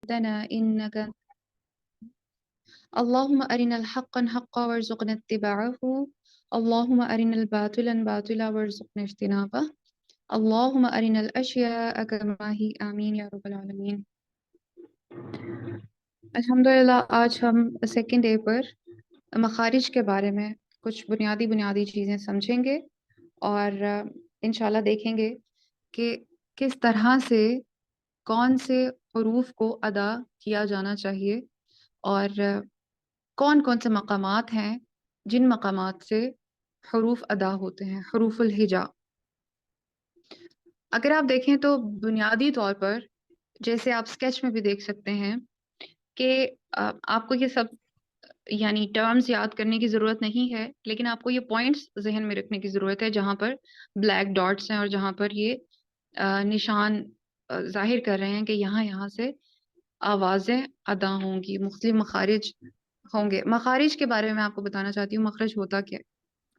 ربنا إنك اللهم أرنا الحق حقا وارزقنا اتباعه اللهم أرنا الباطل باطلا وارزقنا اجتنابه اللهم أرنا الأشياء كما هي آمين یا رب العالمین۔ الحمدللہ آج ہم سیکنڈ ڈے پر مخارج کے بارے میں کچھ بنیادی چیزیں سمجھیں گے اور انشاءاللہ دیکھیں گے کہ کس طرح سے کون سے حروف کو ادا کیا جانا چاہیے اور کون کون سے مقامات ہیں جن مقامات سے حروف ادا ہوتے ہیں، حروف الہجا۔ اگر آپ دیکھیں تو بنیادی طور پر جیسے آپ اسکیچ میں بھی دیکھ سکتے ہیں کہ آپ کو یہ سب یعنی ٹرمز یاد کرنے کی ضرورت نہیں ہے، لیکن آپ کو یہ پوائنٹس ذہن میں رکھنے کی ضرورت ہے جہاں پر بلیک ڈاٹس ہیں اور جہاں پر یہ نشان ظاہر کر رہے ہیں کہ یہاں سے آوازیں ادا ہوں گی، مختلف مخارج ہوں گے۔ مخارج کے بارے میں آپ کو بتانا چاہتی ہوں مخرج ہوتا کیا ہے۔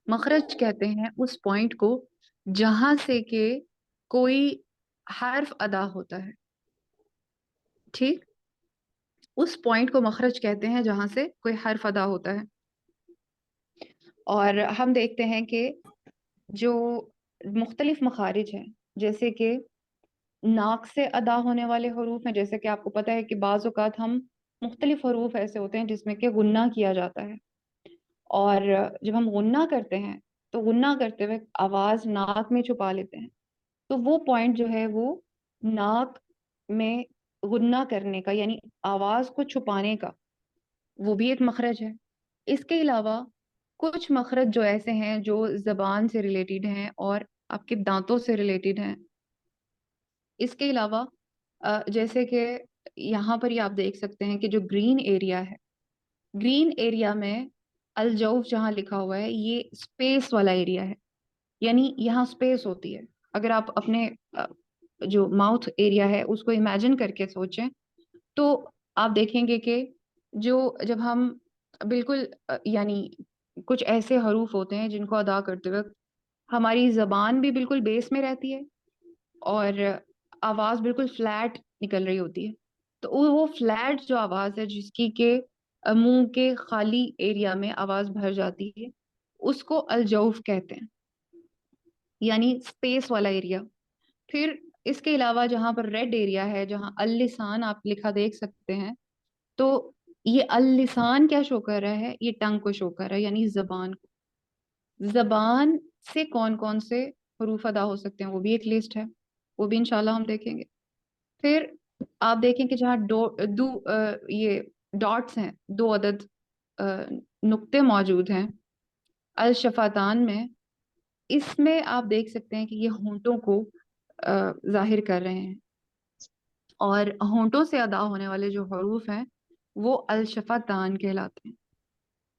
مخرج کہتے ہیں اس پوائنٹ کو جہاں سے کہ کوئی حرف ادا ہوتا ہے، ٹھیک، اس پوائنٹ کو مخرج کہتے ہیں جہاں سے کوئی حرف ادا ہوتا ہے۔ اور ہم دیکھتے ہیں کہ جو مختلف مخارج ہیں جیسے کہ ناک سے ادا ہونے والے حروف ہیں، جیسے کہ آپ کو پتہ ہے کہ بعض اوقات ہم مختلف حروف ایسے ہوتے ہیں جس میں کہ غنہ کیا جاتا ہے، اور جب ہم غنہ کرتے ہیں تو غنہ کرتے ہوئے آواز ناک میں چھپا لیتے ہیں، تو وہ پوائنٹ جو ہے وہ ناک میں غنہ کرنے کا یعنی آواز کو چھپانے کا، وہ بھی ایک مخرج ہے۔ اس کے علاوہ کچھ مخرج جو ایسے ہیں جو زبان سے ریلیٹڈ ہیں اور آپ کے دانتوں سے ریلیٹڈ ہیں۔ اس کے علاوہ جیسے کہ یہاں پر ہی آپ دیکھ سکتے ہیں کہ جو گرین ایریا ہے، گرین ایریا میں الجوف جہاں لکھا ہوا ہے یہ اسپیس والا ایریا ہے، یعنی یہاں اسپیس ہوتی ہے۔ اگر آپ اپنے جو ماؤتھ ایریا ہے اس کو امیجن کر کے سوچیں تو آپ دیکھیں گے کہ جب ہم بالکل یعنی کچھ ایسے حروف ہوتے ہیں جن کو ادا کرتے وقت ہماری زبان بھی بالکل بیس میں رہتی ہے اور آواز بالکل فلیٹ نکل رہی ہوتی ہے، تو وہ فلیٹ جو آواز ہے جس کی کہ منہ کے خالی ایریا میں آواز بھر جاتی ہے اس کو الجوف کہتے ہیں، یعنی اسپیس والا ایریا۔ پھر اس کے علاوہ جہاں پر ریڈ ایریا ہے، جہاں اللسان آپ لکھا دیکھ سکتے ہیں، تو یہ اللسان کیا شو کر رہا ہے؟ یہ ٹنگ کو شو کر رہا ہے، یعنی زبان کو۔ زبان سے کون کون سے حروف ادا ہو سکتے ہیں وہ بھی ایک لسٹ ہے، وہ بھی انشاءاللہ ہم دیکھیں گے۔ پھر آپ دیکھیں کہ جہاں یہ ڈاٹس ہیں، 2 عدد نقطے موجود ہیں الشفتان میں، اس میں آپ دیکھ سکتے ہیں کہ یہ ہونٹوں کو ظاہر کر رہے ہیں، اور ہونٹوں سے ادا ہونے والے جو حروف ہیں وہ الشفتان کہلاتے ہیں۔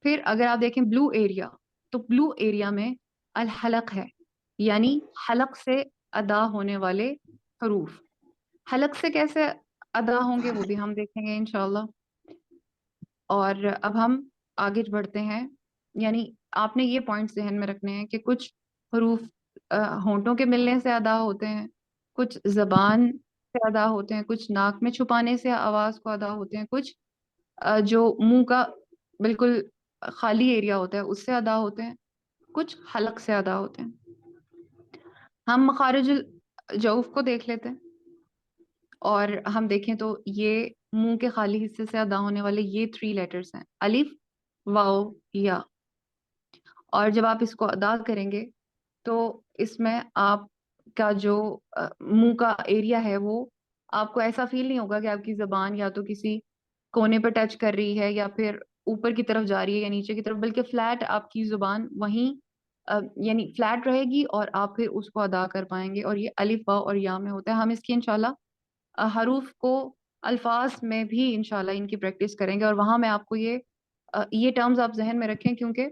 پھر اگر آپ دیکھیں بلو ایریا، تو بلو ایریا میں الحلق ہے، یعنی حلق سے ادا ہونے والے حروف۔ حلق سے کیسے ادا ہوں گے وہ بھی ہم دیکھیں گے انشاءاللہ۔ اور اب ہم آگے بڑھتے ہیں، یعنی آپ نے یہ پوائنٹ ذہن میں رکھنے ہیں کہ کچھ حروف ہونٹوں کے ملنے سے ادا ہوتے ہیں، کچھ زبان سے ادا ہوتے ہیں، کچھ ناک میں چھپانے سے آواز کو ادا ہوتے ہیں، کچھ جو منہ کا بالکل خالی ایریا ہوتا ہے اس سے ادا ہوتے ہیں، کچھ حلق سے ادا ہوتے ہیں۔ ہم مخارج الجوف کو دیکھ لیتے ہیں، اور ہم دیکھیں تو یہ منہ کے خالی حصے سے ادا ہونے والے یہ 3 لیٹرز ہیں، الف، واو، یا۔ اور جب آپ اس کو ادا کریں گے تو اس میں آپ کا جو منہ کا ایریا ہے وہ آپ کو ایسا فیل نہیں ہوگا کہ آپ کی زبان یا تو کسی کونے پہ ٹچ کر رہی ہے یا پھر اوپر کی طرف جا رہی ہے یا نیچے کی طرف، بلکہ فلیٹ آپ کی زبان وہیں یعنی فلیٹ رہے گی اور آپ پھر اس کو ادا کر پائیں گے، اور یہ الف، واو اور یا میں ہوتا ہے۔ ہم اس کی انشاءاللہ حروف کو الفاظ میں بھی انشاءاللہ ان کی پریکٹس کریں گے، اور وہاں میں آپ کو یہ ٹرمز آپ ذہن میں رکھیں، کیونکہ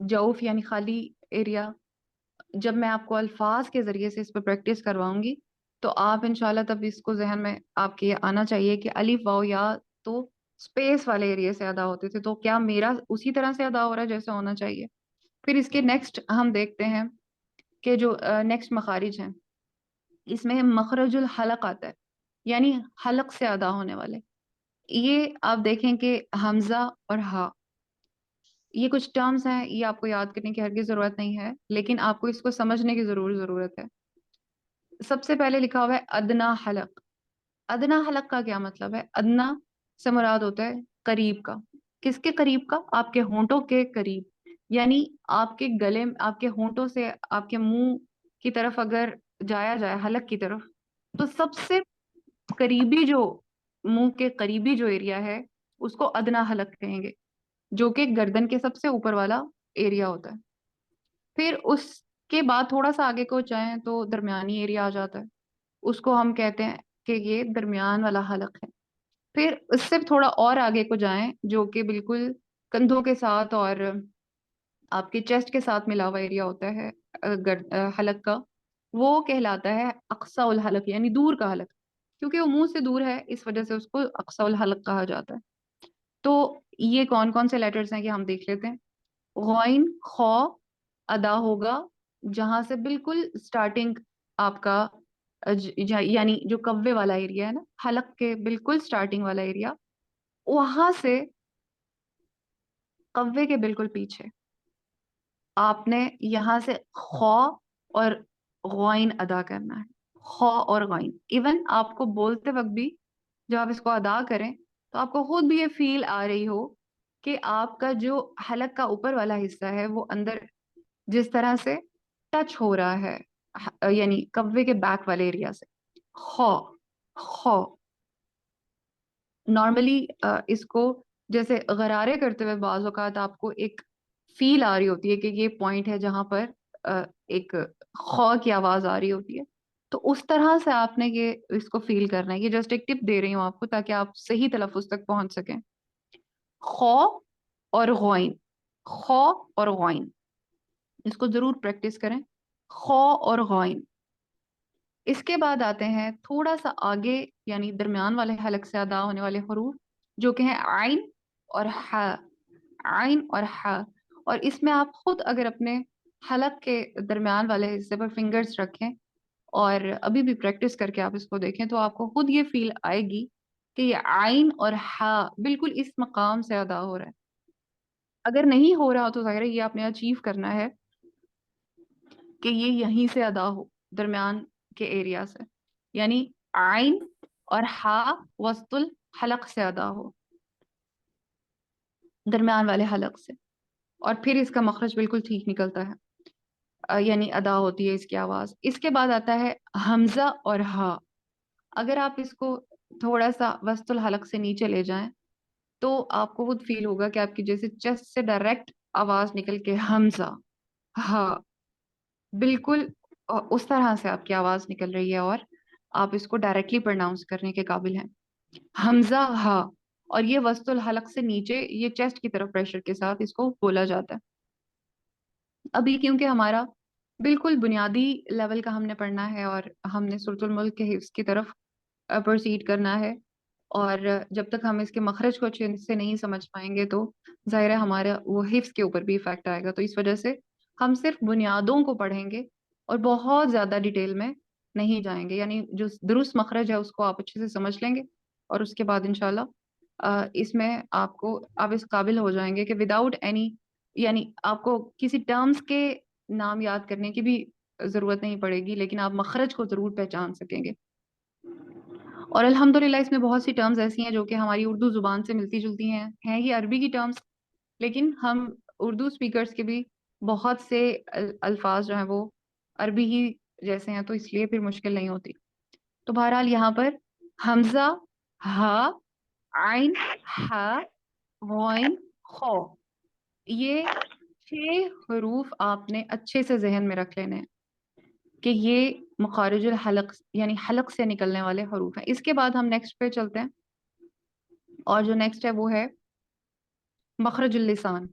جوف یعنی خالی ایریا، جب میں آپ کو الفاظ کے ذریعے سے اس پہ پریکٹس کرواؤں گی تو آپ انشاءاللہ تب اس کو ذہن میں آپ کے آنا چاہیے کہ الف، واو، یا تو اسپیس والے ایریا سے ادا ہوتے تھے، تو کیا میرا اسی طرح سے ادا ہو رہا ہے جیسے ہونا چاہیے؟ پھر اس کے نیکسٹ ہم دیکھتے ہیں کہ جو نیکسٹ مخارج ہیں اس میں مخرج الحلق آتا ہے۔ یعنی حلق سے ادا ہونے والے. یہ آپ دیکھیں کہ حمزہ اور ہا، یہ کچھ ٹرمز ہیں، یہ آپ کو یاد کرنے کی ہرگز ضرورت نہیں ہے، لیکن آپ کو اس کو سمجھنے کی ضرورت ہے. سب سے پہلے لکھا ہوا ہے ادنا حلق. ادنا حلق کا کیا مطلب ہے؟ ادنا سے مراد ہوتا ہے قریب کا. کس کے قریب کا؟ آپ کے ہونٹوں کے قریب. یعنی آپ کے گلے، آپ کے ہونٹوں سے آپ کے منہ کی طرف اگر جایا جائے، حلق کی طرف، تو سب سے قریبی جو منہ کے قریبی جو ایریا ہے اس کو ادنا حلق کہیں گے، جو کہ گردن کے سب سے اوپر والا ایریا ہوتا ہے. پھر اس کے بعد تھوڑا سا آگے کو جائیں تو درمیانی ایریا آ جاتا ہے، اس کو ہم کہتے ہیں کہ یہ درمیان والا حلق ہے. پھر اس سے تھوڑا اور آگے کو جائیں جو کہ بالکل کندھوں کے ساتھ اور آپ کے چیسٹ کے ساتھ ملا ہوا ایریا ہوتا ہے حلق کا، وہ کہلاتا ہے اقصی الحلق، یعنی دور کا حلق. کیونکہ وہ منہ سے دور ہے اس وجہ سے اس کو اقصی الحلق کہا جاتا ہے. تو یہ کون کون سے لیٹرز ہیں کہ ہم دیکھ لیتے ہیں. غین خو ادا ہوگا جہاں سے بالکل سٹارٹنگ آپ کا یعنی جو کوے والا ایریا ہے نا، حلق کے بالکل سٹارٹنگ والا ایریا، وہاں سے کوے کے بالکل پیچھے آپ نے یہاں سے خو اور غائن ادا کرنا ہے. خو اور غائن، ایون آپ کو بولتے وقت بھی جب آپ اس کو ادا کریں تو آپ کو خود بھی یہ فیل آ رہی ہو کہ آپ کا جو حلق کا اوپر والا حصہ ہے وہ اندر جس طرح سے ٹچ ہو رہا ہے، یعنی کوے کے بیک والے ایریا سے. خو خو نارملی اس کو جیسے غرارے کرتے ہوئے بعض اوقات آپ کو ایک فیل آ رہی ہوتی ہے کہ یہ پوائنٹ ہے جہاں پر ایک خو کی آواز آ رہی ہوتی ہے. تو اس طرح سے آپ نے یہ اس کو فیل کرنا ہے. یہ جسٹ ایک ٹپ دے رہی ہوں آپ کو تاکہ آپ صحیح تلفظ تک پہنچ سکیں. خو اور غوائن، خو اور غوائن، اس کو ضرور پریکٹس کریں. خو اور غوائن. اس کے بعد آتے ہیں تھوڑا سا آگے یعنی درمیان والے حلق سے ادا ہونے والے حروف جو کہ ہیں عین اور ہا. عین اور ہا. اور اس میں آپ خود اگر اپنے حلق کے درمیان والے حصے پر فنگرز رکھیں اور ابھی بھی پریکٹس کر کے آپ اس کو دیکھیں تو آپ کو خود یہ فیل آئے گی کہ یہ عین اور ہا بالکل اس مقام سے ادا ہو رہا ہے. اگر نہیں ہو رہا تو ظاہر ہے یہ آپ نے اچیو کرنا ہے کہ یہ یہیں سے ادا ہو، درمیان کے ایریا سے. یعنی عین اور ہا وسط الحلق سے ادا ہو، درمیان والے حلق سے، اور پھر اس کا مخرج بالکل ٹھیک نکلتا ہے، یعنی ادا ہوتی ہے اس کی آواز. اس کے بعد آتا ہے حمزہ اور ہا. اگر آپ اس کو تھوڑا سا وسط الحلق سے نیچے لے جائیں تو آپ کو خود فیل ہوگا کہ آپ کی جیسے چیسٹ سے ڈائریکٹ آواز نکل کے حمزہ ہا، بالکل اس طرح سے آپ کی آواز نکل رہی ہے اور آپ اس کو ڈائریکٹلی پرناؤنس کرنے کے قابل ہیں. حمزہ ہا، اور یہ وسط الحلق سے نیچے یہ چیسٹ کی طرف پریشر کے ساتھ اس کو بولا جاتا ہے. ابھی کیونکہ ہمارا بالکل بنیادی لیول کا ہم نے پڑھنا ہے اور ہم نے سورۃ الملک کے حفظ کی طرف پروسیڈ کرنا ہے، اور جب تک ہم اس کے مخرج کو اچھے سے نہیں سمجھ پائیں گے تو ظاہر ہے ہمارا وہ حفظ کے اوپر بھی افیکٹ آئے گا. تو اس وجہ سے ہم صرف بنیادوں کو پڑھیں گے اور بہت زیادہ ڈیٹیل میں نہیں جائیں گے. یعنی جو درست مخرج ہے اس کو آپ اچھے سے سمجھ لیں گے اور اس کے بعد انشاءاللہ اس میں آپ اس قابل ہو جائیں گے کہ وداؤٹ اینی، یعنی آپ کو کسی ٹرمز کے نام یاد کرنے کی بھی ضرورت نہیں پڑے گی، لیکن آپ مخرج کو ضرور پہچان سکیں گے. اور الحمدللہ اس میں بہت سی ٹرمز ایسی ہیں جو کہ ہماری اردو زبان سے ملتی جلتی ہیں ہی عربی کی ٹرمز، لیکن ہم اردو سپیکرز کے بھی بہت سے الفاظ جو ہیں وہ عربی ہی جیسے ہیں، تو اس لیے پھر مشکل نہیں ہوتی. تو بہرحال یہاں پر حمزہ ہا، عین ہا، غین خو، یہ 6 حروف آپ نے اچھے سے ذہن میں رکھ لینے ہیں کہ یہ مخارج الحلق یعنی حلق سے نکلنے والے حروف ہیں. اس کے بعد ہم نیکسٹ پہ چلتے ہیں، اور جو نیکسٹ ہے وہ ہے مخرج اللسان.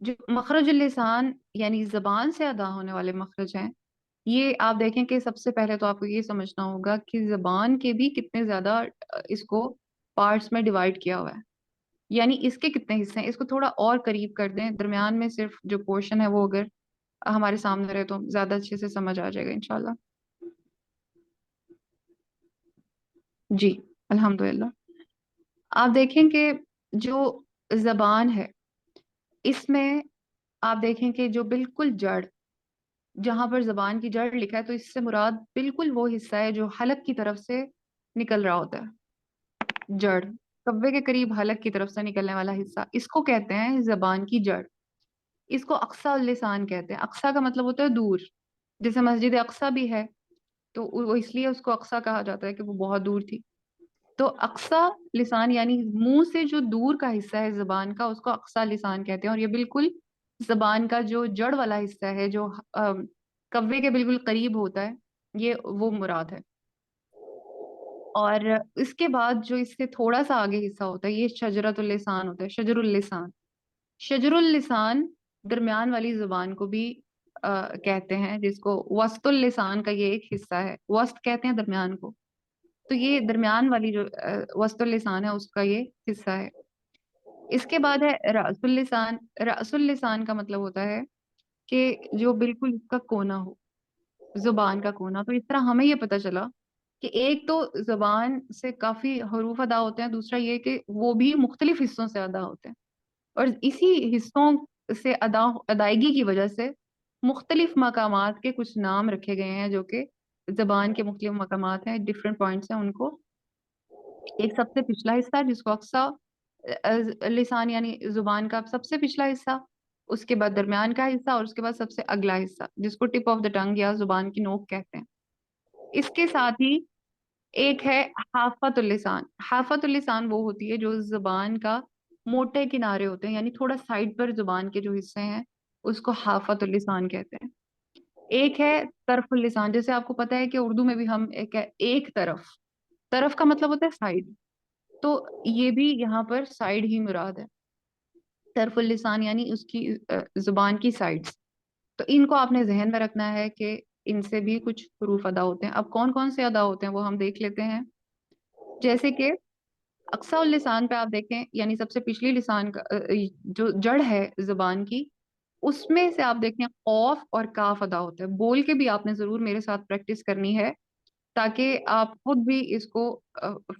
جو مخرج اللسان یعنی زبان سے ادا ہونے والے مخرج ہیں، یہ آپ دیکھیں کہ سب سے پہلے تو آپ کو یہ سمجھنا ہوگا کہ زبان کے بھی کتنے زیادہ اس کو پارٹس میں ڈیوائڈ کیا ہوا ہے. یعنی اس کے کتنے حصے ہیں، اس کو تھوڑا اور قریب کر دیں، درمیان میں صرف جو پورشن ہے وہ اگر ہمارے سامنے رہے تو زیادہ اچھے سے سمجھ آ جائے گا انشاءاللہ. جی الحمدللہ. آپ دیکھیں کہ جو زبان ہے اس میں آپ دیکھیں کہ جو بالکل جڑ، جہاں پر زبان کی جڑ لکھا ہے تو اس سے مراد بالکل وہ حصہ ہے جو حلق کی طرف سے نکل رہا ہوتا ہے. جڑ، کبے کے قریب حلق کی طرف سے نکلنے والا حصہ، اس کو کہتے ہیں زبان کی جڑ. اس کو اقصی اللسان کہتے ہیں. اقصی کا مطلب ہوتا ہے دور. جیسے مسجد اقصی بھی ہے تو وہ اس لیے اس کو اقصی کہا جاتا ہے کہ وہ بہت دور تھی. تو اقصی لسان یعنی منہ سے جو دور کا حصہ ہے زبان کا، اس کو اقصی لسان کہتے ہیں. اور یہ بالکل زبان کا جو جڑ والا حصہ ہے جو کوے کے بالکل قریب ہوتا ہے، یہ وہ مراد ہے. اور اس کے بعد جو اس سے تھوڑا سا آگے حصہ ہوتا ہے یہ شجرت اللسان ہوتا ہے. شجر اللسان، شجر اللسان درمیان والی زبان کو بھی کہتے ہیں، جس کو وسط اللسان کا یہ ایک حصہ ہے. وسط کہتے ہیں درمیان کو. تو یہ درمیان والی جو وسط اللسان ہے اس کا یہ حصہ ہے. اس کے بعد ہے رأس اللسان. رأس اللسان کا مطلب ہوتا ہے کہ جو بالکل اس کا کونا ہو، زبان کا کونا. تو اس طرح ہمیں یہ پتہ چلا کہ ایک تو زبان سے کافی حروف ادا ہوتے ہیں، دوسرا یہ کہ وہ بھی مختلف حصوں سے ادا ہوتے ہیں. اور اسی حصوں سے ادائیگی کی وجہ سے مختلف مقامات کے کچھ نام رکھے گئے ہیں، جو کہ زبان کے مختلف مقامات ہیں، ڈفرینٹ پوائنٹس ہیں ان کو. ایک سب سے پچھلا حصہ جس کو اقصی لسان یعنی زبان کا سب سے پچھلا حصہ، اس کے بعد درمیان کا حصہ، اور اس کے بعد سب سے اگلا حصہ جس کو ٹپ آف دا ٹنگ یا زبان کی نوک کہتے ہیں. اس کے ساتھ ہی ایک ہے حافت اللسان. حافت اللسان وہ ہوتی ہے جو زبان کا موٹے کنارے ہوتے ہیں، یعنی تھوڑا سائڈ پر زبان کے جو حصے ہیں اس کو حافت اللسان کہتے ہیں. ایک ہے طرف اللسان. جیسے آپ کو پتا ہے کہ اردو میں بھی ہم ایک طرف، طرف کا مطلب ہوتا ہے سائڈ، تو یہ بھی یہاں پر سائڈ ہی مراد ہے. طرف اللسان یعنی اس کی زبان کی سائڈز. تو ان کو آپ نے ذہن میں رکھنا ہے کہ ان سے بھی کچھ حروف ادا ہوتے ہیں. اب کون کون سے ادا ہوتے ہیں وہ ہم دیکھ لیتے ہیں. جیسے کہ اقصی اللسان پہ آپ دیکھیں، یعنی سب سے پچھلی لسان کا جو جڑ ہے زبان کی، اس میں سے آپ دیکھیں قوف اور کاف ادا ہوتے ہیں. بول کے بھی آپ نے ضرور میرے ساتھ پریکٹس کرنی ہے تاکہ آپ خود بھی اس کو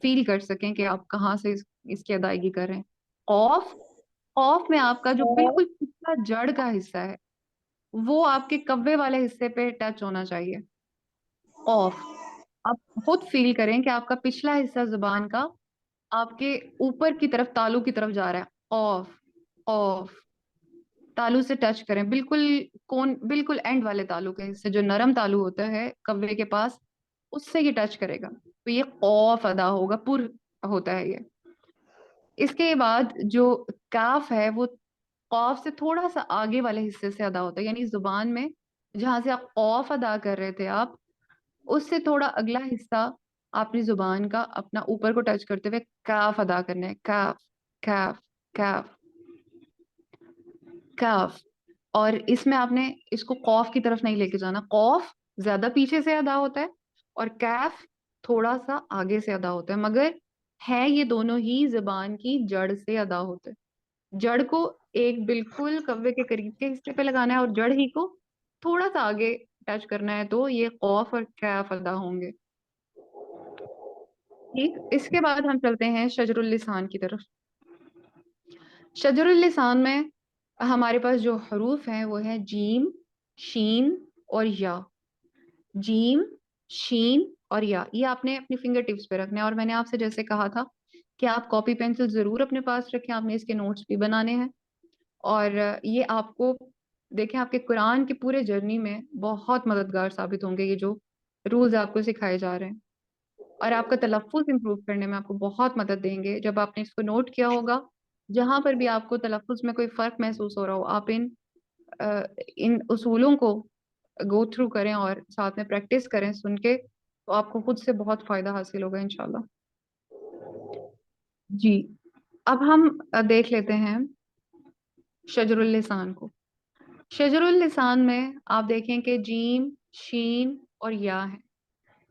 فیل کر سکیں کہ آپ کہاں سے اس کی ادائیگی کر رہے ہیں. قوف، قوف میں آپ کا جو بالکل پچھلا جڑ کا حصہ ہے وہ آپ کے کبے والے حصے پہ ٹچ ہونا چاہیے. قوف، آپ خود فیل کریں کہ آپ کا پچھلا حصہ زبان کا آپ کے اوپر کی طرف تالو کی طرف جا رہا ہے. قوف، قوف، تالو سے ٹچ کریں، بالکل کون، بالکل اینڈ والے تالو کے حصے جو نرم تالو ہوتا ہے کبے کے پاس، اس سے یہ ٹچ کرے گا تو یہ قوف ادا ہوگا، پر ہوتا ہے یہ. اس کے بعد جو کاف ہے وہ قوف سے تھوڑا سا آگے والے حصے سے ادا ہوتا ہے، یعنی زبان میں جہاں سے آپ قوف ادا کر رہے تھے آپ، اس سے تھوڑا اگلا حصہ آپ اپنی زبان کا اپنا اوپر کو ٹچ کرتے ہوئے کاف ادا کرنا ہے. کاف، کاف، کاف، کاف. اور اس میں آپ نے اس کو قوف کی طرف نہیں لے کے جانا. قوف زیادہ پیچھے سے ادا ہوتا ہے اور کاف تھوڑا سا آگے سے ادا ہوتا ہے، مگر ہے یہ دونوں ہی زبان کی جڑ سے ادا ہوتے ہیں. جڑ کو ایک بالکل کوے کے قریب کے حصے پہ لگانا ہے اور جڑ ہی کو تھوڑا سا آگے ٹچ کرنا ہے، تو یہ قوف اور کاف ادا ہوں گے. ٹھیک، اس کے بعد ہم چلتے ہیں شجر اللسان کی طرف. شجر اللسان میں ہمارے پاس جو حروف ہیں وہ ہیں جیم، شین اور یا. جیم، شین اور یا، یہ آپ نے اپنی فنگر ٹپس پہ رکھنا ہے. اور میں نے آپ سے جیسے کہا تھا کہ آپ کاپی پینسل ضرور اپنے پاس رکھیں، آپ نے اس کے نوٹس بھی بنانے ہیں. اور یہ آپ کو دیکھیں آپ کے قرآن کے پورے جرنی میں بہت مددگار ثابت ہوں گے یہ جو رولز آپ کو سکھائے جا رہے ہیں، اور آپ کا تلفظ امپروو کرنے میں آپ کو بہت مدد دیں گے. جب آپ نے اس کو نوٹ کیا ہوگا، جہاں پر بھی آپ کو تلفظ میں کوئی فرق محسوس ہو رہا ہو، آپ ان اصولوں کو گو تھرو کریں اور ساتھ میں پریکٹس کریں سن کے، تو آپ کو خود سے بہت فائدہ حاصل ہوگا انشاءاللہ. جی، اب ہم دیکھ لیتے ہیں شجر اللسان کو. شجر اللسان میں آپ دیکھیں کہ جیم، شین اور یا ہے،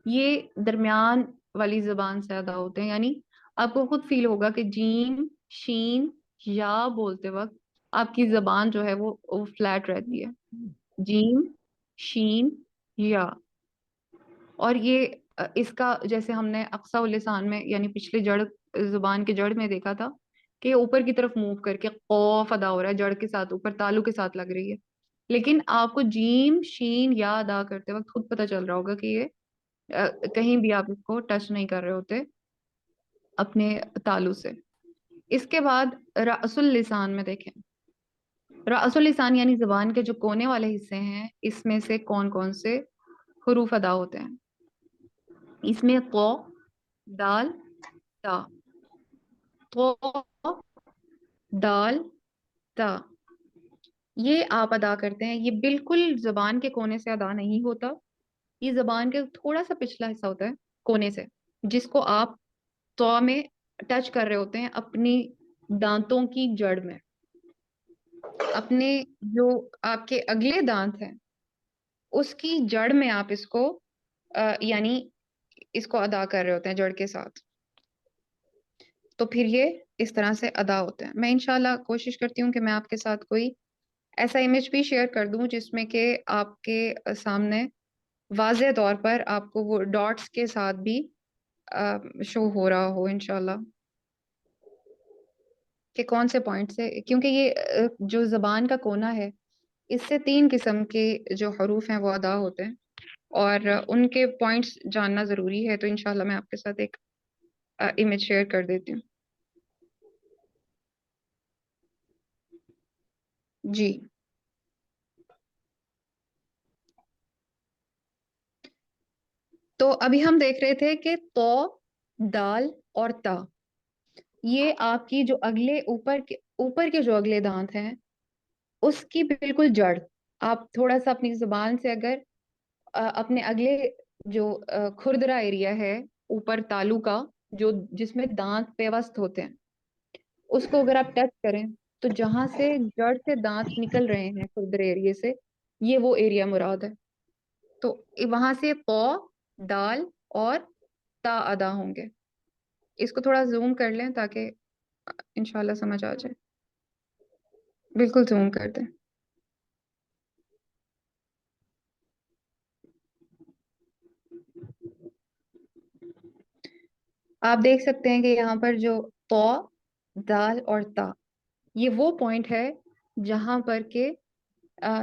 یہ درمیان والی زبان سے ادا ہوتے ہیں. یعنی آپ کو خود فیل ہوگا کہ جیم، شین، یا بولتے وقت آپ کی زبان جو ہے وہ فلیٹ رہتی ہے. جیم، شین، یا. اور یہ اس کا جیسے ہم نے اقصا اللسان میں یعنی پچھلے جڑ زبان کے جڑ میں دیکھا تھا کہ یہ اوپر کی طرف موو کر کے قوف ادا ہو رہا ہے، جڑ کے ساتھ اوپر تالو کے ساتھ لگ رہی ہے. لیکن آپ کو جیم شین یا ادا کرتے وقت خود پتہ چل رہا ہوگا کہ یہ کہیں بھی آپ اس کو ٹچ نہیں کر رہے ہوتے اپنے تالو سے. اس کے بعد رأس اللسان میں دیکھیں، رأس اللسان یعنی زبان کے جو کونے والے حصے ہیں، اس میں سے کون کون سے حروف ادا ہوتے ہیں؟ اس میں قو، دال، تا. قو، دال، تا، یہ آپ ادا کرتے ہیں. یہ بالکل زبان کے کونے سے ادا نہیں ہوتا، یہ زبان کے تھوڑا سا پچھلا حصہ ہوتا ہے کونے سے، جس کو آپ تو میں ٹچ کر رہے ہوتے ہیں اپنی دانتوں کی جڑ میں. اپنے جو آپ کے اگلے دانت ہیں اس کی جڑ میں آپ اس کو یعنی اس کو ادا کر رہے ہوتے ہیں جڑ کے ساتھ. تو پھر یہ اس طرح سے ادا ہوتے ہیں. میں انشاءاللہ کوشش کرتی ہوں کہ میں آپ کے ساتھ کوئی ایسا امیج بھی شیئر کر دوں جس میں کہ آپ کے سامنے واضح طور پر آپ کو وہ ڈاٹس کے ساتھ بھی شو ہو رہا ہو انشاءاللہ کہ کون سے پوائنٹ سے، کیونکہ یہ جو زبان کا کونا ہے اس سے 3 قسم کے جو حروف ہیں وہ ادا ہوتے ہیں اور ان کے پوائنٹس جاننا ضروری ہے. تو انشاءاللہ میں آپ کے ساتھ ایک امیج شیئر کر دیتی ہوں. جی تو ابھی ہم دیکھ رہے تھے کہ تو، دال اور تا، یہ آپ کی جو اگلے اوپر کے جو اگلے دانت ہیں اس کی بالکل جڑ. آپ تھوڑا سا اپنی زبان سے اگر اپنے اگلے جو کھردرا ایریا ہے اوپر تالو کا، جو جس میں دانت پیوست ہوتے ہیں، اس کو اگر آپ ٹچ کریں تو جہاں سے جڑ سے دانت نکل رہے ہیں کھردرے ایریے سے، یہ وہ ایریا مراد ہے. تو وہاں سے قو، دال اور تا ادا ہوں گے. اس کو تھوڑا زوم کر لیں تاکہ انشاءاللہ سمجھ آ جائے. بالکل زوم کر دیں. آپ دیکھ سکتے ہیں کہ یہاں پر جو تو، دال اور تا، یہ وہ پوائنٹ ہے جہاں پر کہ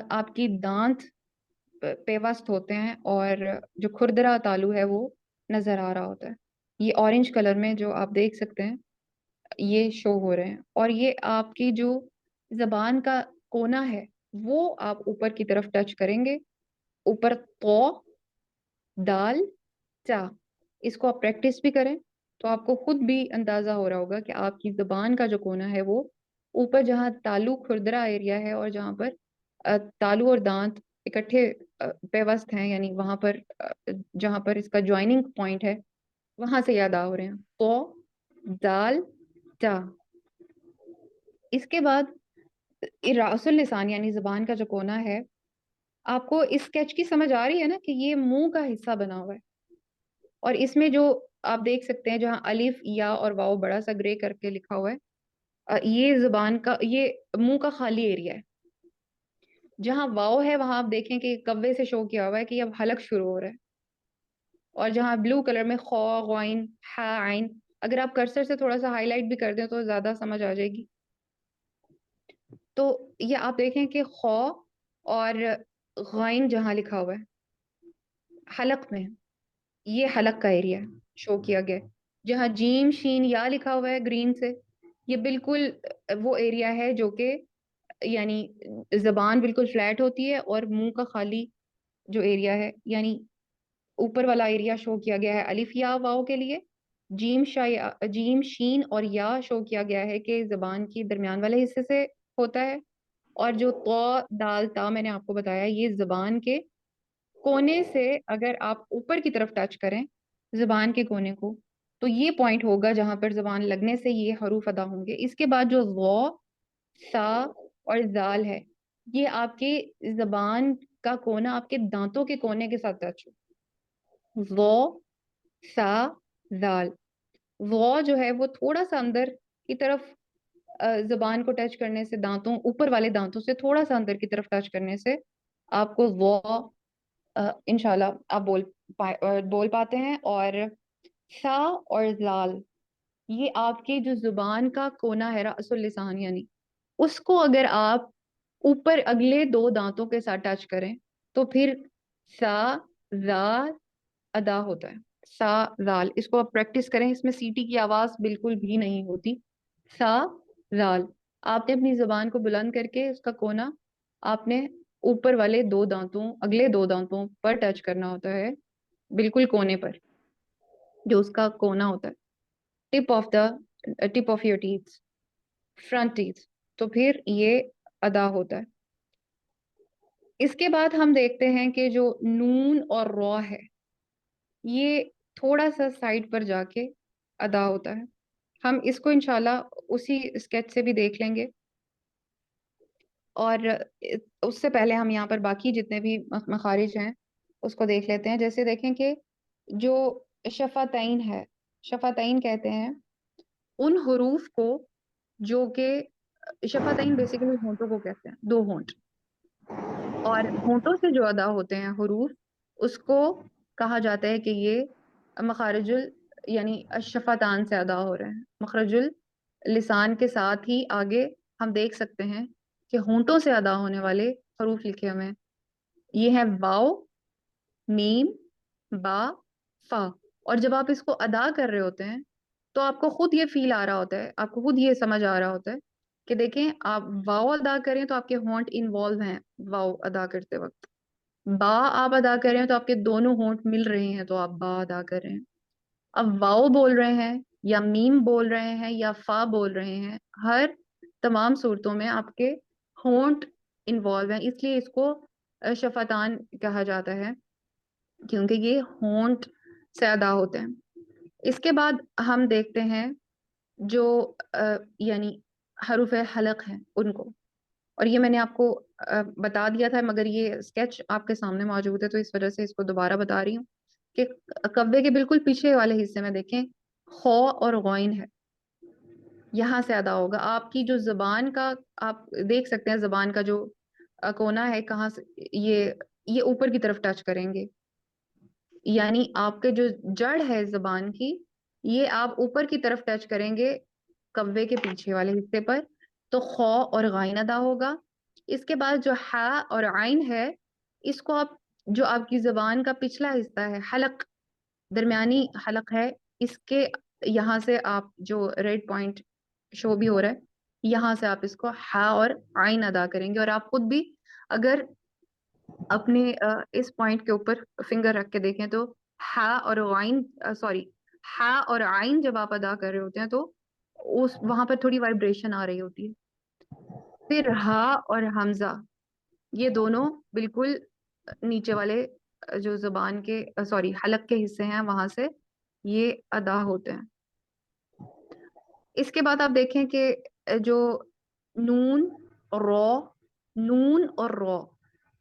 آپ کی دانت پیوست ہوتے ہیں اور جو کھردرا تالو ہے وہ نظر آ رہا ہوتا ہے. یہ اورنج کلر میں جو آپ دیکھ سکتے ہیں یہ شو ہو رہے ہیں. اور یہ آپ کی جو زبان کا کونا ہے وہ آپ اوپر کی طرف ٹچ کریں گے. اوپر تو، دال، تا. اس کو آپ پریکٹس بھی کریں تو آپ کو خود بھی اندازہ ہو رہا ہوگا کہ آپ کی زبان کا جو کونا ہے وہ اوپر جہاں تالو کھردرا ایریا ہے اور جہاں پر تالو اور دانت اکٹھے پیوست ہیں، یعنی وہاں پر جہاں پر اس کا جوائننگ پوائنٹ ہے وہاں سے یاد آ رہے ہیں. تو، دال، تا. اس کے بعد راس اللسان یعنی زبان کا جو کونا ہے، آپ کو اس اسکیچ کی سمجھ آ رہی ہے نا کہ یہ منہ کا حصہ بنا ہوا ہے اور اس میں جو آپ دیکھ سکتے ہیں جہاں الف، یا اور واؤ بڑا سا گرے کر کے لکھا ہوا ہے، یہ زبان کا، یہ منہ کا خالی ایریا ہے. جہاں واؤ ہے وہاں آپ دیکھیں کہ کوے سے شو کیا ہوا ہے کہ اب حلق شروع ہو رہا ہے. اور جہاں بلو کلر میں خو، غائن، ہا، عین، اگر آپ کرسر سے تھوڑا سا ہائی لائٹ بھی کر دیں تو زیادہ سمجھ آ جائے گی. تو یہ آپ دیکھیں کہ خو اور غائن جہاں لکھا ہوا ہے حلق میں، یہ حلق کا ایریا شو کیا گیا. جہاں جیم شین یا لکھا ہوا ہے گرین سے، یہ بالکل وہ ایریا ہے جو کہ یعنی زبان بالکل فلیٹ ہوتی ہے اور منہ کا خالی جو ایریا ہے، یعنی اوپر والا ایریا شو کیا گیا ہے الف یا واؤ کے لیے. جیم شین اور یا شو کیا گیا ہے کہ زبان کی درمیان والے حصے سے ہوتا ہے. اور جو تو، دال، تا میں نے آپ کو بتایا یہ زبان کے کونے سے اگر آپ اوپر کی طرف ٹچ کریں زبان کے کونے کو تو یہ پوائنٹ ہوگا جہاں پر زبان لگنے سے یہ حروف ادا ہوں گے. اس کے بعد جو غو، سا اور زال ہے، یہ آپ کے زبان کا کونا آپ کے دانتوں کے کونے کے ساتھ ٹچ ہو. غو، سا، زال. غو جو ہے وہ تھوڑا سا اندر کی طرف زبان کو ٹچ کرنے سے، دانتوں اوپر والے دانتوں سے تھوڑا سا اندر کی طرف ٹچ کرنے سے آپ کو غو انشاءاللہ آپ بول پاتے ہیں. اور سا اور لال، یہ آپ کے جو زبان کا کونا ہے، رأس اللسان، یعنی اس کو اگر آپ اوپر اگلے دو دانتوں کے ساتھ ٹچ کریں تو پھر سا زال ادا ہوتا ہے. سا زال، اس کو آپ پریکٹس کریں، اس میں سیٹی کی آواز بالکل بھی نہیں ہوتی. سا زال، آپ نے اپنی زبان کو بلند کر کے اس کا کونا آپ نے اوپر والے دو دانتوں، اگلے دو دانتوں پر ٹچ کرنا ہوتا ہے، بالکل کونے پر جو اس کا کونا ہوتا ہے. Tip of your teeth, front teeth, تو پھر یہ ادا ہوتا ہے. اس کے بعد ہم دیکھتے ہیں کہ جو نون اور را ہے یہ تھوڑا سا سائڈ پر جا کے ادا ہوتا ہے. ہم اس کو انشاءاللہ اسی اسکیچ سے بھی دیکھ لیں گے. اور اس سے پہلے ہم یہاں پر باقی جتنے بھی مخارج ہیں اس کو دیکھ لیتے ہیں. جیسے دیکھیں کہ جو شفتین ہے، شفتین کہتے ہیں ان حروف کو جو کہ شفتین بیسیکلی ہونٹوں کو کہتے ہیں، دو ہونٹ، اور ہونٹوں سے جو ادا ہوتے ہیں حروف اس کو کہا جاتا ہے کہ یہ مخارج یعنی الشفتان سے ادا ہو رہے ہیں. مخرج اللسان کے ساتھ ہی آگے ہم دیکھ سکتے ہیں کہ ہونٹوں سے ادا ہونے والے حروف لکھے ہوئے ہیں. یہ ہے واو، میم، با، فا. اور جب آپ اس کو ادا کر رہے ہوتے ہیں تو آپ کو خود یہ فیل آ رہا ہوتا ہے، آپ کو خود یہ سمجھ آ رہا ہوتا ہے کہ دیکھیں آپ واو ادا کریں تو آپ کے ہونٹ انوالو ہیں واو ادا کرتے وقت. با آپ ادا کر رہے ہیں تو آپ کے دونوں ہونٹ مل رہے ہیں تو آپ با ادا کر رہے ہیں. اب واو بول رہے ہیں یا میم بول رہے ہیں یا فا بول رہے ہیں، ہر تمام صورتوں میں آپ کے ہونٹ انوالو ہیں، اس لیے اس کو شفتان کہا جاتا ہے کیونکہ یہ ہونٹ سے ادا ہوتے ہیں. اس کے بعد ہم دیکھتے ہیں جو یعنی حروف حلق ہیں ان کو، اور یہ میں نے آپ کو بتا دیا تھا مگر یہ اسکیچ آپ کے سامنے موجود ہے تو اس وجہ سے اس کو دوبارہ بتا رہی ہوں کہ کبے کے بالکل پیچھے والے حصے میں دیکھیں خو اور غوین ہے، یہاں سے ادا ہوگا. آپ کی جو زبان کا آپ دیکھ سکتے ہیں زبان کا جو کونا ہے کہاں سے یہ اوپر کی طرف ٹچ کریں گے، یعنی آپ کے جو جڑ ہے زبان کی یہ آپ اوپر کی طرف ٹچ کریں گے کبے کے پیچھے والے حصے پر تو خو اور غائن ادا ہوگا. اس کے بعد جو ہا اور عین ہے اس کو آپ جو آپ کی زبان کا پچھلا حصہ ہے حلق، درمیانی حلق ہے، اس کے یہاں سے آپ جو ریڈ پوائنٹ شو بھی ہو رہا ہے یہاں سے آپ اس کو ہا اور عین ادا کریں گے. اور آپ خود بھی اگر اپنے اس پوائنٹ کے اوپر فنگر رکھ کے دیکھیں تو ہا اور عین ہا اور عین جب آپ ادا کر رہے ہوتے ہیں تو وہاں پر تھوڑی وائبریشن آ رہی ہوتی ہے. پھر ہا اور حمزہ یہ دونوں بالکل نیچے والے جو زبان کے حلق کے حصے ہیں وہاں سے یہ ادا ہوتے ہیں. اس کے بعد آپ دیکھیں کہ جو نون اور رو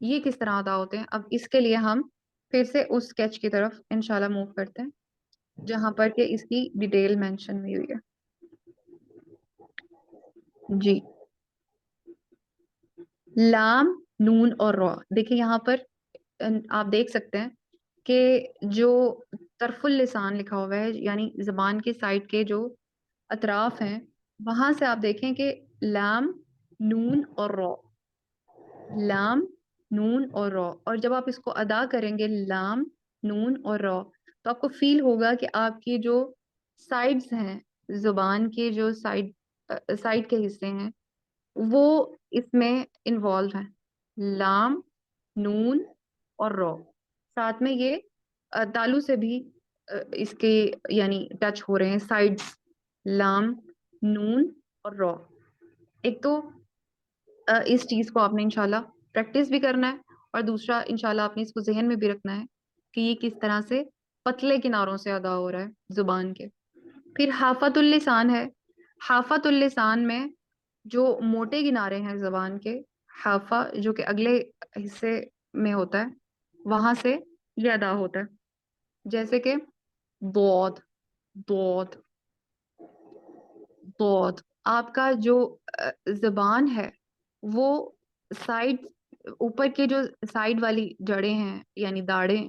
یہ کس طرح ادا ہوتے ہیں. اب اس کے لیے ہم پھر سے اس اسکیچ کی طرف انشاءاللہ موو کرتے ہیں جہاں پر کہ اس کی ڈیٹیل مینشن ہوئی ہوئی ہے. جی، لام، نون اور را، دیکھیں یہاں پر آپ دیکھ سکتے ہیں کہ جو طرف اللسان لکھا ہوا ہے یعنی زبان کی سائڈ کے جو اطراف ہیں وہاں سے آپ دیکھیں کہ لام، نون اور را، لام، نون اور را. اور جب آپ اس کو ادا کریں گے لام، نون اور را تو آپ کو فیل ہوگا کہ آپ کی جو سائڈز ہیں زبان کے جو سائڈ کے حصے ہیں وہ اس میں انوالو ہیں، لام، نون اور را. ساتھ میں یہ تالو سے بھی اس کے یعنی ٹچ ہو رہے ہیں سائڈز، لام، نون اور را. ایک تو اس چیز کو آپ نے انشاءاللہ پریکٹس بھی کرنا ہے اور دوسرا انشاءاللہ آپ نے اس کو ذہن میں بھی رکھنا ہے کہ یہ کس طرح سے پتلے کناروں سے ادا ہو رہا ہے زبان کے. پھر حافت اللسان ہے. حافت اللسان میں جو موٹے کنارے ہیں زبان کے، حافہ جو کہ اگلے حصے میں ہوتا ہے وہاں سے یہ ادا ہوتا ہے. جیسے کہ بود، بود، بود. آپ کا جو زبان ہے وہ سائڈ اوپر کے جو سائڈ والی جڑیں ہیں یعنی داڑیں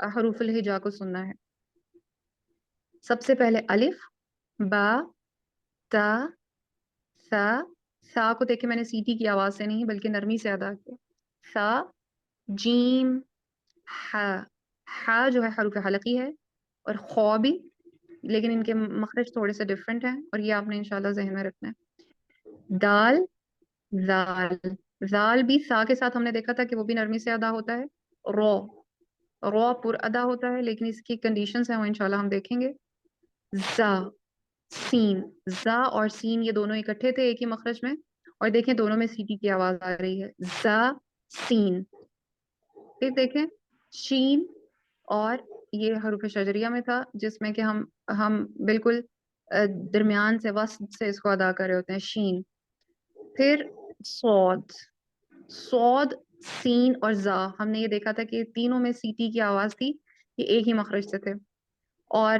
حروف الہجا کو سننا ہے. سب سے پہلے الف، با، تا، سا. سا کو دیکھیں میں نے سیٹی کی آواز سے نہیں بلکہ نرمی سے ادا کیا. سا، جیم، ہا. ہا جو ہے حروف حلقی ہے، اور خو بھی، لیکن ان کے مخرج تھوڑے سے ڈفرینٹ ہیں اور یہ آپ نے انشاءاللہ ذہن میں رکھنا ہے. دال، زال. زال بھی سا کے ساتھ ہم نے دیکھا تھا کہ وہ بھی نرمی سے ادا ہوتا ہے. رو، رو پر ادا ہوتا ہے لیکن اس کی کنڈیشنز ہیں وہ انشاءاللہ ہم دیکھیں گے. زا، سین. زا اور سین یہ دونوں اکٹھے تھے ایک ہی مخرج میں، اور دیکھیں دونوں میں سیٹی کی آواز آ رہی ہے. زا، سین. پھر دیکھیں شین، اور یہ حروف شجریہ میں تھا جس میں کہ ہم بالکل درمیان سے وسط سے اس کو ادا کر رہے ہوتے ہیں. شین. پھر صاد. صاد، سین اور زا ہم نے یہ دیکھا تھا کہ تینوں میں سیٹی کی آواز تھی، یہ ایک ہی مخرج سے تھے. اور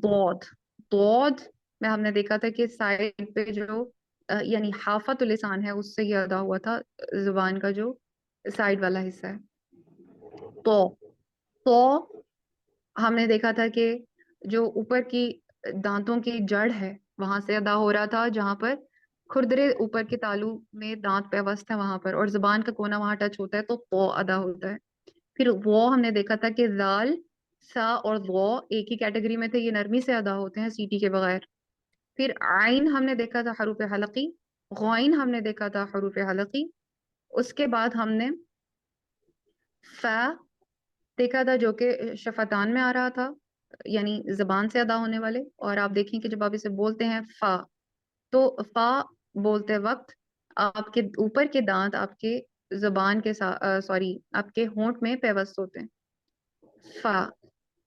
ضاد. ضاد میں ہم نے دیکھا تھا کہ سائڈ پہ جو یعنی حافت اللسان ہے اس سے یہ ادا ہوا تھا، زبان کا جو سائڈ والا حصہ ہے. تو تو ہم نے دیکھا تھا کہ جو اوپر کی دانتوں کی جڑ ہے وہاں سے ادا ہو رہا تھا، جہاں پر کھردرے اوپر کے تالو میں دانت پیوست ہے وہاں پر، اور زبان کا کونا وہاں ٹچ ہوتا ہے تو ادا ہوتا ہے. پھر وہ ہم نے دیکھا تھا کہ زال، سا اور وہ ایک ہی کیٹیگری میں تھے، یہ نرمی سے ادا ہوتے ہیں سیٹی کے بغیر. پھر عین ہم نے دیکھا تھا حروف حلقی. غائن ہم نے دیکھا تھا حروف حلقی. اس کے بعد ہم نے فا دیکھا تھا جو کہ شفتان میں آ رہا تھا، یعنی زبان سے ادا ہونے والے. اور آپ دیکھیں کہ جب آپ اسے بولتے ہیں فا، تو فا بولتے وقت آپ کے اوپر کے دانت آپ کے زبان کے سوری آپ کے ہونٹ میں پیوست ہوتے ہیں. فا،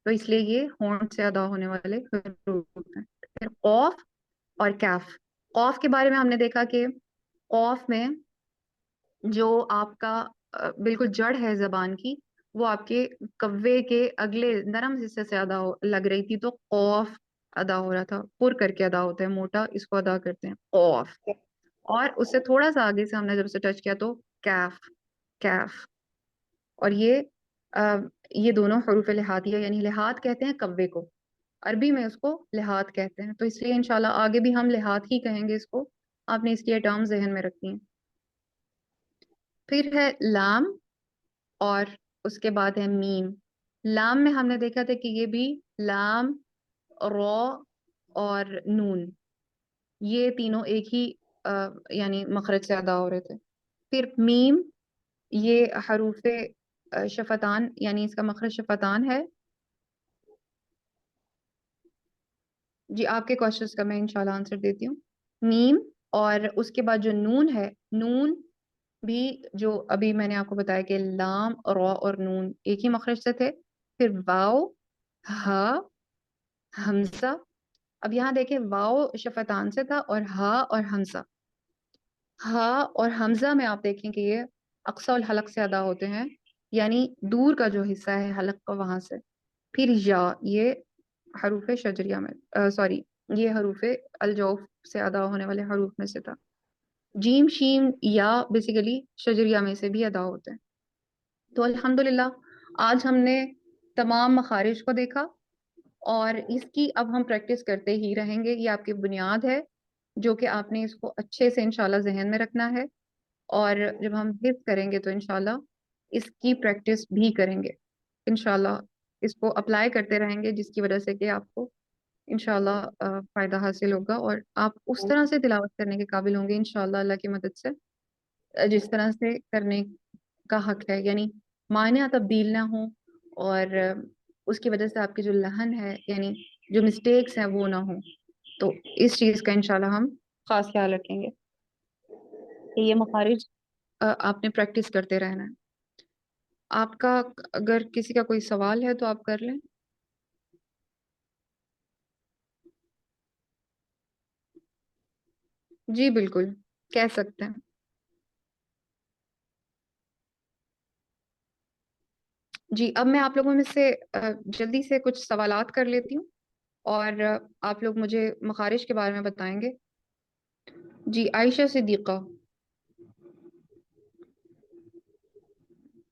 تو اس لیے یہ ہونٹ سے ادا ہونے والے حروف ہیں. پھر قوف اور کیف. قوف کے بارے میں ہم نے دیکھا کہ قوف میں جو آپ کا بالکل جڑ ہے زبان کی، وہ آپ کے کوے کے اگلے نرم حصے سے لگ رہی تھی، تو قوف ادا ہو رہا تھا. پر کر کے ادا ہوتا ہے، موٹا، اس کو ادا کرتے ہیں قوف. اور اس سے تھوڑا سا آگے سے ہم نے جب اسے ٹچ کیا تو کیف، کیف. اور یہ دونوں حروف لحاظیہ، یعنی لحاظ کہتے ہیں کوے کو، عربی میں اس کو لحاظ کہتے ہیں. تو اس لیے انشاءاللہ آگے بھی ہم لحاظ ہی کہیں گے اس کو، آپ نے اس کی ٹرم ذہن میں رکھنی ہیں. پھر ہے لام، اور اس کے بعد ہے میم. لام میں ہم نے دیکھا تھا کہ یہ بھی لام، رو اور نون، یہ تینوں ایک ہی یعنی مخرج سے ادا ہو رہے تھے. پھر میم، یہ حروف شفتان، یعنی اس کا مخرج شفتان ہے. جی آپ کے کوشچنس کا میں انشاءاللہ آنسر دیتی ہوں. میم، اور اس کے بعد جو نون ہے، نون بھی جو ابھی میں نے آپ کو بتایا کہ لام، رو اور نون ایک ہی مخرج سے تھے. پھر واو، ہا، حمزہ. اب یہاں دیکھیں واو شفتان سے تھا، اور ہا اور حمزہ. ہا اور حمزہ میں آپ دیکھیں کہ یہ اقصی الحلق سے ادا ہوتے ہیں، یعنی دور کا جو حصہ ہے حلق کا وہاں سے. پھر یا، یہ حروف شجریہ میں سوری یہ حروف الجوف سے ادا ہونے والے حروف میں سے تھا. جیم، شیم، یا بیسیکلی شجریہ میں سے بھی ادا ہوتے ہیں. تو الحمدللہ آج ہم نے تمام مخارج کو دیکھا، اور اس کی اب ہم پریکٹس کرتے ہی رہیں گے. یہ آپ کی بنیاد ہے جو کہ آپ نے اس کو اچھے سے انشاءاللہ ذہن میں رکھنا ہے، اور جب ہم حفظ کریں گے تو انشاءاللہ اس کی پریکٹس بھی کریں گے. انشاءاللہ اس کو اپلائی کرتے رہیں گے، جس کی وجہ سے کہ آپ کو انشاءاللہ فائدہ حاصل ہوگا، اور آپ اس طرح سے تلاوت کرنے کے قابل ہوں گے انشاءاللہ اللہ کی مدد سے، جس طرح سے کرنے کا حق ہے. یعنی معنی تبدیل نہ ہوں، اور اس کی وجہ سے آپ کی جو لہن ہے، یعنی جو مسٹیکس ہیں وہ نہ ہوں. تو اس چیز کا انشاءاللہ ہم خاص خیال رکھیں گے کہ یہ مخارج آپ نے پریکٹس کرتے رہنا ہے. آپ کا اگر کسی کا کوئی سوال ہے تو آپ کر لیں. جی بالکل کہہ سکتے ہیں. جی اب میں آپ لوگوں میں سے جلدی سے کچھ سوالات کر لیتی ہوں، اور آپ لوگ مجھے مخارج کے بارے میں بتائیں گے. جی عائشہ صدیقہ،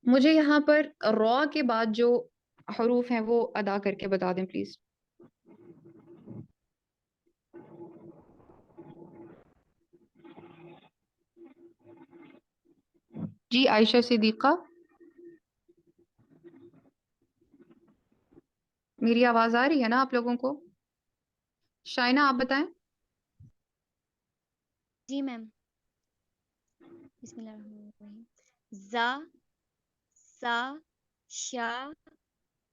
مجھے یہاں پر را کے بعد جو حروف ہیں وہ ادا کر کے بتا دیں پلیز. جی عائشہ صدیقہ, میری آواز آ رہی ہے نا آپ لوگوں کو؟ شائنہ آپ بتائیں. جی میم. بسم اللہ الرحمن الرحیم. زا، سا، شا،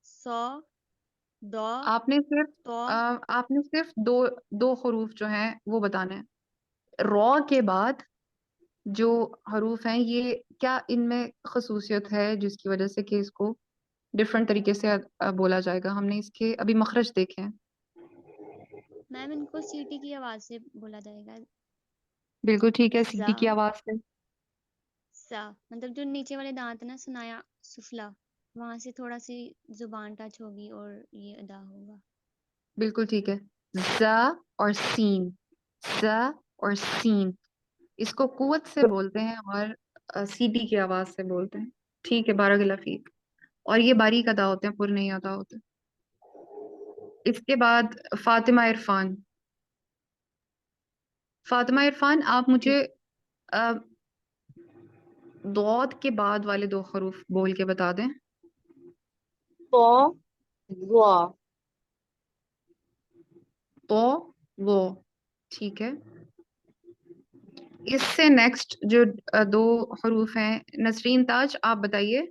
سو، دو، آپ نے صرف تو. دو حروف جو ہیں وہ بتانے ہیں. را کے بعد جو حروف ہیں یہ کیا ان میں خصوصیت ہے جس کی وجہ سے کہ اس کو ڈفرنٹ طریقے سے بولا جائے گا؟ ہم نے اس کے ابھی مخرج دیکھے ہیں. میم ان کو سیٹی کی آواز سے بولا جائے گا. بالکل ٹھیک ہے, زا، سیٹی کی آواز سے. سا مطلب جو نیچے والے دانت نا سنایا سفلا, وہاں سے تھوڑا سی زبان ٹچ ہوگی اور یہ ادا ہوگا. بالکل ٹھیک ہے. ز اور سین, ز اور سین, اس کو قوت سے بولتے ہیں اور سیٹی کی آواز سے بولتے ہیں. ٹھیک ہے, بارک اللہ فیک. اور یہ باریک ادا ہوتے ہیں, پر نہیں ادا ہوتے. اس کے بعد فاطمہ عرفان. فاطمہ عرفان آپ مجھے ضاد کے بعد والے دو حروف بول کے بتا دیں. تو وا. تو وہ, ٹھیک ہے. اس سے نیکسٹ جو دو حروف ہیں, نسرین تاج آپ بتائیے.